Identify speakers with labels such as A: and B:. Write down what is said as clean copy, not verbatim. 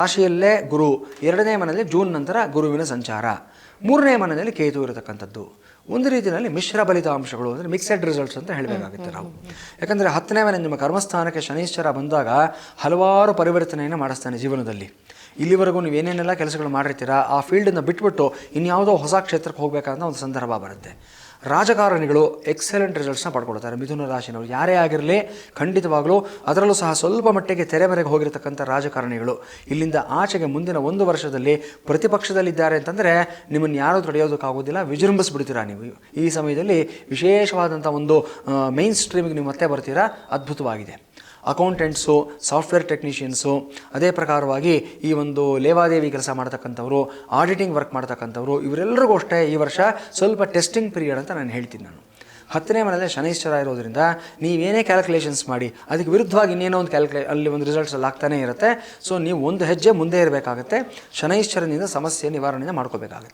A: ರಾಶಿಯಲ್ಲೇ ಗುರು, 2ನೇ ಮನೆಯಲ್ಲಿ ಜೂನ್ ನಂತರ ಗುರುವಿನ ಸಂಚಾರ, 3ನೇ ಮನೆಯಲ್ಲಿ ಕೇತು ಇರತಕ್ಕಂಥದ್ದು. ಒಂದು ರೀತಿಯಲ್ಲಿ ಮಿಶ್ರ ಫಲಿತಾಂಶಗಳು ಅಂದರೆ ಮಿಕ್ಸೆಡ್ ರಿಸಲ್ಟ್ಸ್ ಅಂತ ಹೇಳಬೇಕಾಗುತ್ತೆ ನಾವು. ಯಾಕಂದರೆ 10ನೇ ಮನೆ ನಿಮ್ಮ ಕರ್ಮಸ್ಥಾನಕ್ಕೆ ಶನೈಶ್ಚರ ಬಂದಾಗ ಹಲವಾರು ಪರಿವರ್ತನೆಯನ್ನು ಮಾಡಿಸ್ತಾನೆ ಜೀವನದಲ್ಲಿ. ಇಲ್ಲಿವರೆಗೂ ನೀವು ಏನೇನೆಲ್ಲ ಕೆಲಸಗಳು ಮಾಡಿರ್ತೀರ ಆ ಫೀಲ್ಡನ್ನು ಬಿಟ್ಬಿಟ್ಟು ಇನ್ಯಾವುದೋ ಹೊಸ ಕ್ಷೇತ್ರಕ್ಕೆ ಹೋಗಬೇಕಂತ ಒಂದು ಸಂದರ್ಭ ಬರುತ್ತೆ. ರಾಜಕಾರಣಿಗಳು ಎಕ್ಸಲೆಂಟ್ ರಿಸಲ್ಟ್ಸ್ನ ಪಡ್ಕೊಳ್ತಾರೆ. ಮಿಥುನ ರಾಶಿನವರು ಯಾರೇ ಆಗಿರಲಿ ಖಂಡಿತವಾಗಲೂ, ಅದರಲ್ಲೂ ಸಹ ಸ್ವಲ್ಪ ಮಟ್ಟಿಗೆ ತೆರೆಮರೆಗೆ ಹೋಗಿರತಕ್ಕಂಥ ರಾಜಕಾರಣಿಗಳು ಇಲ್ಲಿಂದ ಆಚೆಗೆ ಮುಂದಿನ 1 ವರ್ಷದಲ್ಲಿ ಪ್ರತಿಪಕ್ಷದಲ್ಲಿದ್ದಾರೆ ಅಂತಂದರೆ ನಿಮ್ಮನ್ನು ಯಾರೂ ತಡೆಯೋದಕ್ಕಾಗೋದಿಲ್ಲ, ವಿಜೃಂಭಿಸ್ಬಿಡ್ತೀರಾ ನೀವು. ಈ ಸಮಯದಲ್ಲಿ ವಿಶೇಷವಾದಂಥ ಒಂದು ಮೈನ್ ಸ್ಟ್ರೀಮಿಗೆ ನೀವು ಮತ್ತೆ ಬರ್ತೀರಾ. ಅದ್ಭುತವಾಗಿದೆ. ಅಕೌಂಟೆಂಟ್ಸು, ಸಾಫ್ಟ್ವೇರ್ ಟೆಕ್ನಿಷಿಯನ್ಸು, ಅದೇ ಪ್ರಕಾರವಾಗಿ ಈ ಒಂದು ಲೇವಾದೇವಿ ಕೆಲಸ ಮಾಡ್ತಕ್ಕಂಥವ್ರು, ಆಡಿಟಿಂಗ್ ವರ್ಕ್ ಮಾಡ್ತಕ್ಕಂಥವ್ರು, ಇವರೆಲ್ಲರಿಗೂ ಅಷ್ಟೇ ಈ ವರ್ಷ ಸ್ವಲ್ಪ ಟೆಸ್ಟಿಂಗ್ ಪೀರಿಯಡ್ ಅಂತ ನಾನು ಹೇಳ್ತೀನಿ. 10ನೇ ಮನೆಯಲ್ಲೇ ಶನೈಶ್ಚರ ಇರೋದ್ರಿಂದ ನೀವೇನೇ ಕ್ಯಾಲ್ಕುಲೇಷನ್ಸ್ ಮಾಡಿ ಅದಕ್ಕೆ ವಿರುದ್ಧವಾಗಿ ಇನ್ನೇನೋ ಒಂದು ಅಲ್ಲಿ ಒಂದು ರಿಸಲ್ಟ್ಸ್ ಅಲ್ಲಿ ಆಗ್ತಾನೇ ಇರುತ್ತೆ. ಸೊ ನೀವು ಒಂದು ಹೆಜ್ಜೆ ಮುಂದೆ ಇರಬೇಕಾಗುತ್ತೆ. ಶನೈಶ್ಚರನಿಂದ ಸಮಸ್ಯೆ ನಿವಾರಣೆ ಮಾಡ್ಕೋಬೇಕಾಗುತ್ತೆ.